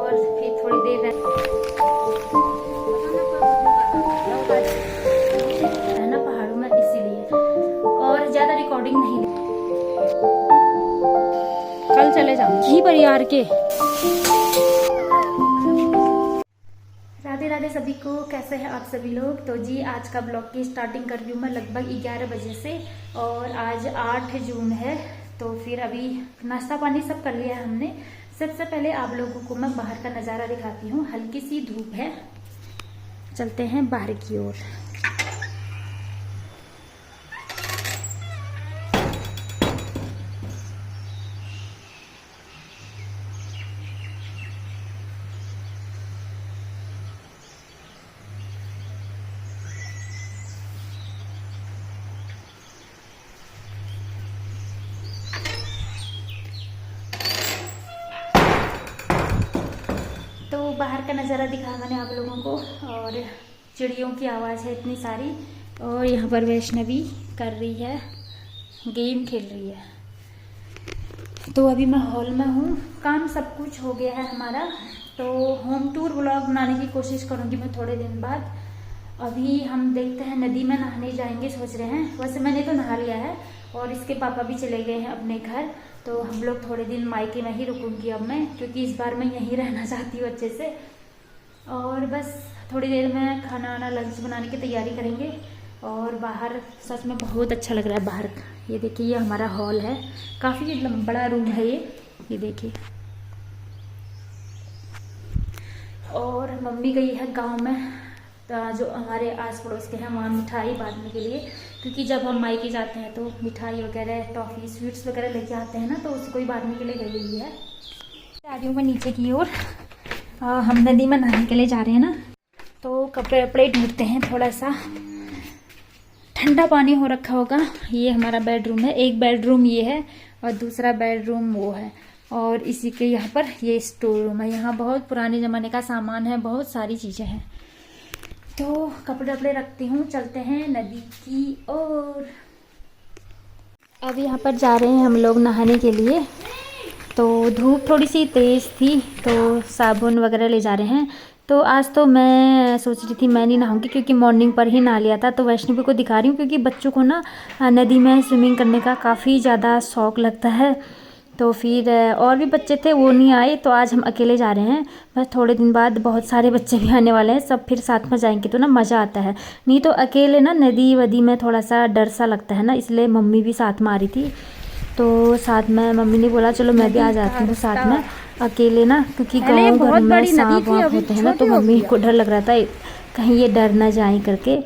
और फिर थोड़ी देर है ना पहाड़ों में, इसीलिए और ज्यादा रिकॉर्डिंग नहीं, कल चले जाऊँ यहीं पर यार के। राधे राधे सभी को, कैसे हैं आप सभी लोग। तो जी आज का ब्लॉग की स्टार्टिंग कर रही हूँ मैं लगभग 11 बजे से, और आज 8 जून है। तो फिर अभी नाश्ता पानी सब कर लिया है हमने। सबसे पहले आप लोगों को मैं बाहर का नज़ारा दिखाती हूँ। हल्की सी धूप है, चलते हैं बाहर की ओर। तो बाहर का नज़ारा दिखाया मैंने आप लोगों को, और चिड़ियों की आवाज़ है इतनी सारी। और यहाँ पर वैष्णवी कर रही है, गेम खेल रही है। तो अभी मैं हॉल में हूँ, काम सब कुछ हो गया है हमारा। तो होम टूर व्लॉग बनाने की कोशिश करूँगी मैं थोड़े दिन बाद। अभी हम देखते हैं, नदी में नहाने जाएंगे सोच रहे हैं। वैसे मैंने तो नहा लिया है, और इसके पापा भी चले गए हैं अपने घर। तो हम लोग थोड़े दिन मायके में ही रुकूंगी अब मैं, क्योंकि इस बार मैं यहीं रहना चाहती हूँ अच्छे से। और बस थोड़ी देर में खाना वाना लंच बनाने की तैयारी करेंगे। और बाहर सच में बहुत अच्छा लग रहा है बाहर। ये देखिए, ये हमारा हॉल है, काफ़ी बड़ा रूम है ये देखिए। और मम्मी गई है गांव में, जो हमारे आस पड़ोस के हैं, वहाँ मिठाई बांटने के लिए। क्योंकि जब हम मायके जाते हैं तो मिठाई वगैरह, टॉफ़ी, स्वीट्स वगैरह लेके आते हैं ना, तो उसको ही बांटने के लिए गई हुई है। जा रही हूँ मैं नीचे की ओर। हम नदी में नहाने के लिए जा रहे हैं ना, तो कपड़े वपड़े ढूंढते हैं। थोड़ा सा ठंडा पानी हो रखा होगा। ये हमारा बेडरूम है, एक बेडरूम ये है और दूसरा बेडरूम वो है। और इसी के यहाँ पर ये स्टोर रूम है। यहाँ बहुत पुराने ज़माने का सामान है, बहुत सारी चीज़ें हैं। तो कपड़े वपड़े रखती हूँ, चलते हैं नदी की ओर। अब यहाँ पर जा रहे हैं हम लोग नहाने के लिए। तो धूप थोड़ी सी तेज़ थी, तो साबुन वगैरह ले जा रहे हैं। तो आज तो मैं सोच रही थी मैं नहीं नहाऊंगी, क्योंकि मॉर्निंग पर ही नहा लिया था। तो वैष्णवी को दिखा रही हूँ, क्योंकि बच्चों को ना नदी में स्विमिंग करने का काफ़ी ज़्यादा शौक़ लगता है। तो फिर और भी बच्चे थे, वो नहीं आए, तो आज हम अकेले जा रहे हैं। बस थोड़े दिन बाद बहुत सारे बच्चे भी आने वाले हैं, सब फिर साथ में जाएंगे तो ना मज़ा आता है। नहीं तो अकेले ना नदी वदी में थोड़ा सा डर सा लगता है ना, इसलिए मम्मी भी साथ में आ रही थी। तो साथ में मम्मी ने बोला चलो मैं भी आ जाती हूँ साथ में अकेले ना, क्योंकि गाँव घर में सांप वाप होते हैं ना, तो मम्मी को डर लग रहा था कहीं ये डर ना जाए करके।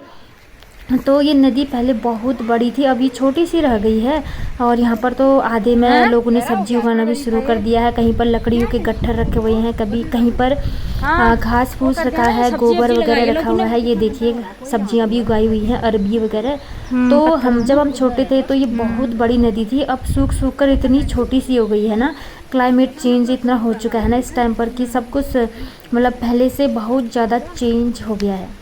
तो ये नदी पहले बहुत बड़ी थी, अभी छोटी सी रह गई है। और यहाँ पर तो आधे में लोगों ने सब्जी उगाना भी शुरू कर दिया है। कहीं पर लकड़ियों के गट्ठर रखे हुए हैं, कभी कहीं पर घास फूस रखा है, गोबर वगैरह रखा हुआ है। ये देखिए सब्जियाँ भी उगाई हुई हैं, अरबी वगैरह। तो जब हम छोटे थे तो ये बहुत बड़ी नदी थी, अब सूख सूख कर इतनी छोटी सी हो गई है ना। क्लाइमेट चेंज इतना हो चुका है ना इस टाइम पर, कि सब कुछ मतलब पहले से बहुत ज़्यादा चेंज हो गया है।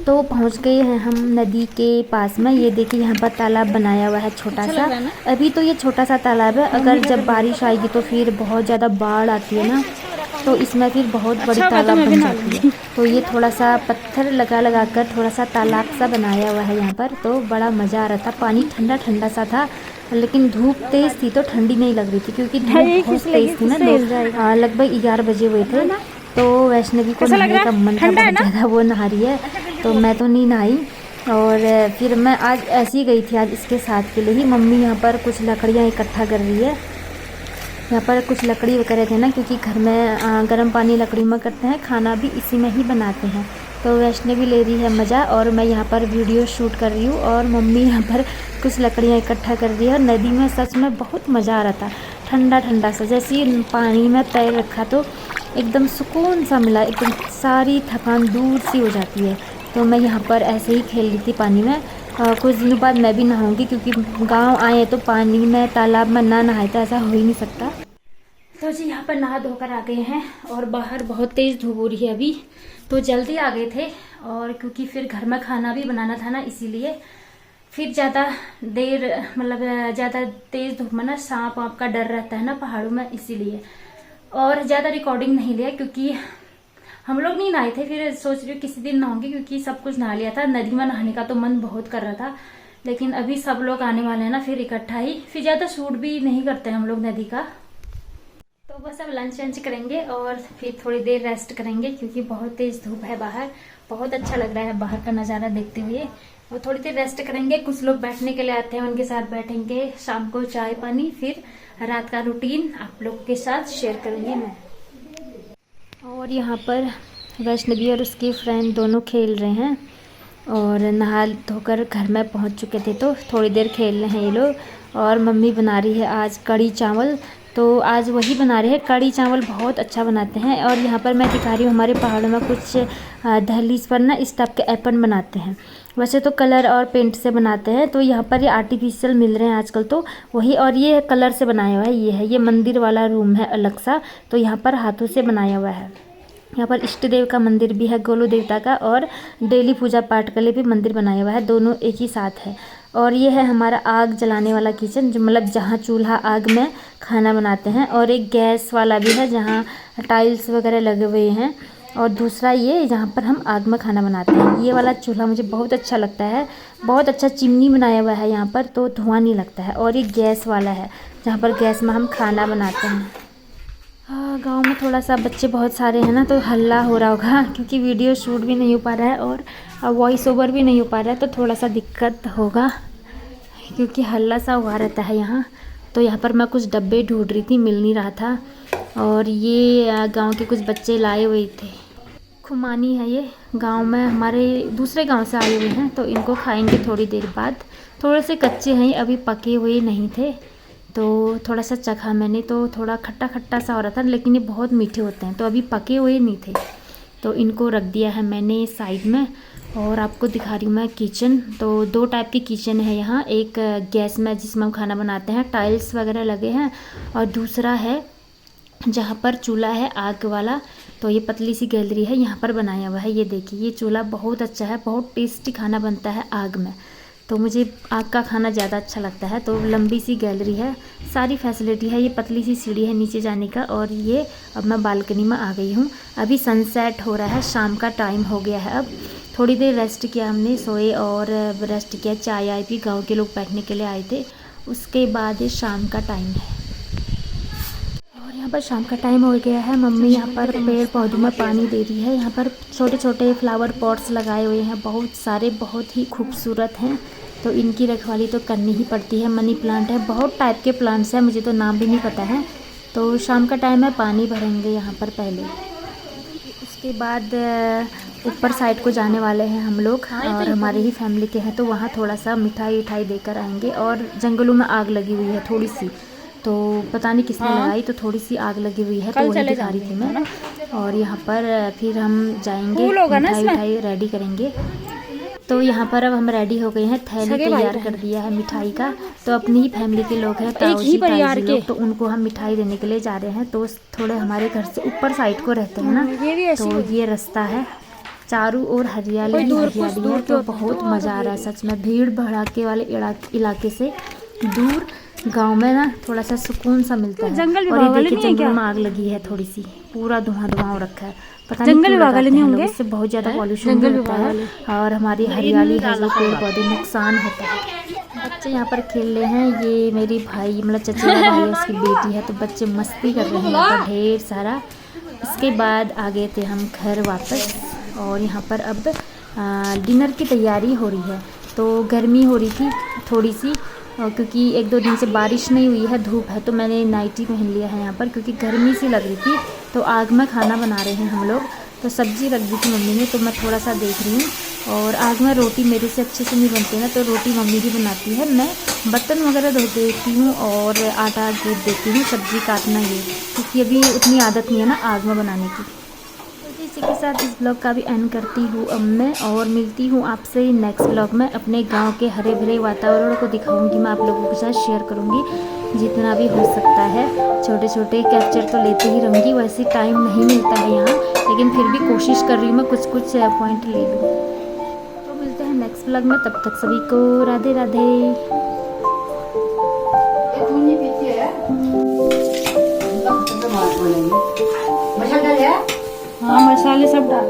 तो पहुंच गए हैं हम नदी के पास में। ये देखिए यहाँ पर तालाब बनाया हुआ है छोटा सा। अभी तो ये छोटा सा तालाब है, अगर जब बारिश आएगी तो फिर बहुत ज़्यादा बाढ़ आती है ना, तो इसमें फिर बहुत बड़ी तालाब बन जाती है। तो ये थोड़ा सा पत्थर लगा कर थोड़ा सा तालाब सा बनाया हुआ है यहाँ पर। तो बड़ा मज़ा आ रहा था, पानी ठंडा ठंडा सा था, लेकिन धूप तेज़ थी तो ठंडी नहीं लग रही थी, क्योंकि धूप बहुत तेज़ थी ना। लगभग 11 बजे हुए थे। तो वैष्णवी को नहाने का मन था बहुत ज़्यादा, वो नहा रही है, तो मैं तो नहीं नहाई। और फिर मैं आज ऐसी ही गई थी, आज इसके साथ के लिए ही। मम्मी यहाँ पर कुछ लकड़ियाँ इकट्ठा कर रही है। यहाँ पर कुछ लकड़ी वगैरह थे ना, क्योंकि घर में गर्म पानी लकड़ी में करते हैं, खाना भी इसी में ही बनाते हैं। तो वैष्णवी ले रही है मज़ा, और मैं यहाँ पर वीडियो शूट कर रही हूँ, और मम्मी यहाँ पर कुछ लकड़ियाँ इकट्ठा कर रही है। और नदी में सच में बहुत मज़ा आ रहा था, ठंडा ठंडा सा, जैसे ही पानी में पैर रखा तो एकदम सुकून सा मिला, एकदम सारी थकान दूर सी हो जाती है। तो मैं यहाँ पर ऐसे ही खेल रही थी पानी में। कुछ दिनों बाद मैं भी नहाऊंगी, क्योंकि गांव आए तो पानी में तालाब में ना नहाए तो ऐसा हो ही नहीं सकता। तो जी यहाँ पर नहा धोकर आ गए हैं, और बाहर बहुत तेज़ धूप हो रही है अभी। तो जल्दी आ गए थे, और क्योंकि फिर घर में खाना भी बनाना था ना, इसीलिए फिर ज़्यादा देर मतलब ज़्यादा तेज़ धूप में ना सांप वाप का डर रहता है ना पहाड़ों में, इसीलिए। और ज़्यादा रिकॉर्डिंग नहीं लिया क्योंकि हम लोग नहीं नहाए थे। फिर सोच रही हूँ किसी दिन नहाऊंगी क्योंकि सब कुछ नहा लिया था। नदी में नहाने का तो मन बहुत कर रहा था, लेकिन अभी सब लोग आने वाले हैं ना, फिर इकट्ठा ही, फिर ज़्यादा शूट भी नहीं करते हैं हम लोग नदी का। तो बस अब लंच वंच करेंगे और फिर थोड़ी देर रेस्ट करेंगे क्योंकि बहुत तेज धूप है बाहर। बहुत अच्छा लग रहा है बाहर का नज़ारा देखते हुए। वो थोड़ी देर रेस्ट करेंगे। कुछ लोग बैठने के लिए आते हैं, उनके साथ बैठेंगे। शाम को चाय पानी, फिर रात का रूटीन आप लोगों के साथ शेयर करूंगी मैं। और यहाँ पर वैष्णवी और उसकी फ्रेंड दोनों खेल रहे हैं और नहा धोकर घर में पहुँच चुके थे, तो थोड़ी देर खेल रहे हैं ये लोग। और मम्मी बना रही है आज कढ़ी चावल, तो आज वही बना रहे हैं। कढ़ी चावल बहुत अच्छा बनाते हैं। और यहाँ पर मैं दिखा रही हूँ, हमारे पहाड़ों में कुछ दहलीज पर ना इस टाइप के एपन बनाते हैं। वैसे तो कलर और पेंट से बनाते हैं, तो यहाँ पर ये आर्टिफिशियल मिल रहे हैं आजकल तो वही। और ये कलर से बनाया हुआ है। ये मंदिर वाला रूम है अलग सा, तो यहाँ पर हाथों से बनाया हुआ है। यहाँ पर इष्ट देव का मंदिर भी है, गोलू देवता का, और डेली पूजा पाठ के लिए भी मंदिर बनाया हुआ है। दोनों एक ही साथ है। और ये है हमारा आग जलाने वाला किचन, जो मतलब जहाँ चूल्हा आग में खाना बनाते हैं। और एक गैस वाला भी है जहाँ टाइल्स वगैरह लगे हुए हैं। और दूसरा ये जहाँ पर हम आग में खाना बनाते हैं। ये वाला चूल्हा मुझे बहुत अच्छा लगता है। बहुत अच्छा चिमनी बनाया हुआ है यहाँ पर, तो धुआं नहीं लगता है। और ये गैस वाला है जहाँ पर गैस में हम खाना बनाते हैं। गांव में थोड़ा सा बच्चे बहुत सारे हैं ना, तो हल्ला हो रहा होगा क्योंकि वीडियो शूट भी नहीं हो पा रहा है और वॉइस ओवर भी नहीं हो पा रहा है, तो थोड़ा सा दिक्कत होगा क्योंकि हल्ला सा हुआ रहता है यहाँ। तो यहाँ पर मैं कुछ डब्बे ढूंढ रही थी, मिल नहीं रहा था। और ये गांव के कुछ बच्चे लाए हुए थे। खुमानी है ये, गांव में हमारे दूसरे गांव से आए हुए हैं, तो इनको खाएंगे थोड़ी देर बाद। थोड़े से कच्चे हैं, अभी पके हुए नहीं थे, तो थोड़ा सा चखा मैंने, तो थोड़ा खट्टा खट्टा सा हो रहा था, लेकिन ये बहुत मीठे होते हैं, तो अभी पके हुए नहीं थे, तो इनको रख दिया है मैंने साइड में। और आपको दिखा रही हूँ मैं किचन। तो दो टाइप की किचन है यहाँ, एक गैस में जिसमें हम खाना बनाते हैं, टाइल्स वगैरह लगे हैं, और दूसरा है जहाँ पर चूल्हा है आग वाला। तो ये पतली सी गैलरी है, यहाँ पर बनाया हुआ है। ये देखिए, ये चूल्हा बहुत अच्छा है, बहुत टेस्टी खाना बनता है आग में, तो मुझे आग का खाना ज़्यादा अच्छा लगता है। तो लंबी सी गैलरी है, सारी फैसिलिटी है। ये पतली सी सीढ़ी है नीचे जाने का। और ये अब मैं बालकनी में आ गई हूँ। अभी सनसेट हो रहा है, शाम का टाइम हो गया है। अब थोड़ी देर रेस्ट किया हमने, सोए और रेस्ट किया, चाय आए पी, गाँव के लोग बैठने के लिए आए थे। उसके बाद ये शाम का टाइम है और यहाँ पर शाम का टाइम हो गया है। मम्मी यहाँ पर पेड़ पौधों में पानी दे रही है। यहाँ पर छोटे छोटे फ्लावर पॉट्स लगाए हुए हैं, बहुत सारे, बहुत ही खूबसूरत हैं, तो इनकी रखवाली तो करनी ही पड़ती है। मनी प्लांट है, बहुत टाइप के प्लांट्स हैं, मुझे तो नाम भी नहीं पता है। तो शाम का टाइम है, पानी भरेंगे यहाँ पर पहले। उसके बाद ऊपर साइड को जाने वाले हैं हम लोग, और हमारे ही फैमिली के हैं, तो वहाँ थोड़ा सा मिठाई उठाई देकर आएंगे। और जंगलों में आग लगी हुई है थोड़ी सी, तो पता नहीं किसने लगाई, तो थोड़ी सी आग लगी हुई है, तो वही दिखा रही थी मैं। और यहाँ पर फिर हम जाएंगे, मिठाई उठाई रेडी करेंगे। तो यहाँ पर अब हम रेडी हो गए हैं, थैली तैयार कर दिया है मिठाई का। तो अपनी ही फैमिली के लोग हैं, ताऊजी ताई लोग, तो उनको हम मिठाई देने के लिए जा रहे हैं। तो थोड़े हमारे घर से ऊपर साइड को रहते हैं ना, तो ये रास्ता है, चारों ओर हरियाली ही हरियाली है, तो बहुत मज़ा आ रहा है सच में। भीड़ भड़ाके वाले इलाके से दूर गांव में ना थोड़ा सा सुकून सा मिलता है। और ये देखिए, जंगल में आग लगी है, थोड़ी सी पूरा धुआं धुआं हो रखा है, पता नहीं जंगल वाले नहीं होंगे, इससे बहुत ज़्यादा पॉल्यूशन होता है और हमारी हरियाली है जो पेड़ पौधे नुकसान होता है। बच्चे यहाँ पर खेल रहे हैं, ये मेरी भाई मतलब चचेरा भाई है, उसकी बेटी है, तो बच्चे मस्ती कर रहे हैं यहाँ पर ढेर सारा। इसके बाद आ गए थे हम घर वापस, और यहाँ पर अब डिनर की तैयारी हो रही है। तो गर्मी हो रही थी थोड़ी सी, क्योंकि एक दो दिन से बारिश नहीं हुई है, धूप है, तो मैंने नाइटी पहन लिया है यहाँ पर, क्योंकि गर्मी सी लग रही थी। तो आग में खाना बना रहे हैं हम लोग, तो सब्ज़ी रख दी थी मम्मी ने, तो मैं थोड़ा सा देख रही हूँ। और आग में रोटी मेरे से अच्छे से नहीं बनती है ना, तो रोटी मम्मी ही बनाती है, मैं बर्तन वगैरह धो देती हूँ और आटा गूँथ देती हूँ, सब्ज़ी काटना ये, क्योंकि अभी उतनी आदत नहीं है ना आग में बनाने की। इसी के साथ इस ब्लॉग का भी एंड करती हूँ अब मैं, और मिलती हूँ आपसे नेक्स्ट ब्लॉग में। अपने गांव के हरे भरे वातावरण को दिखाऊंगी, मैं आप लोगों के साथ शेयर करूँगी जितना भी हो सकता है। छोटे छोटे कैप्चर तो लेते ही रहूँगी, वैसे टाइम नहीं मिलता है यहाँ, लेकिन फिर भी कोशिश कर रही हूँ मैं कुछ कुछ पॉइंट ले लूँ। तो मिलते हैं नेक्स्ट ब्लॉग में, तब तक सभी को राधे राधे। हाँ मसाले सब डाल।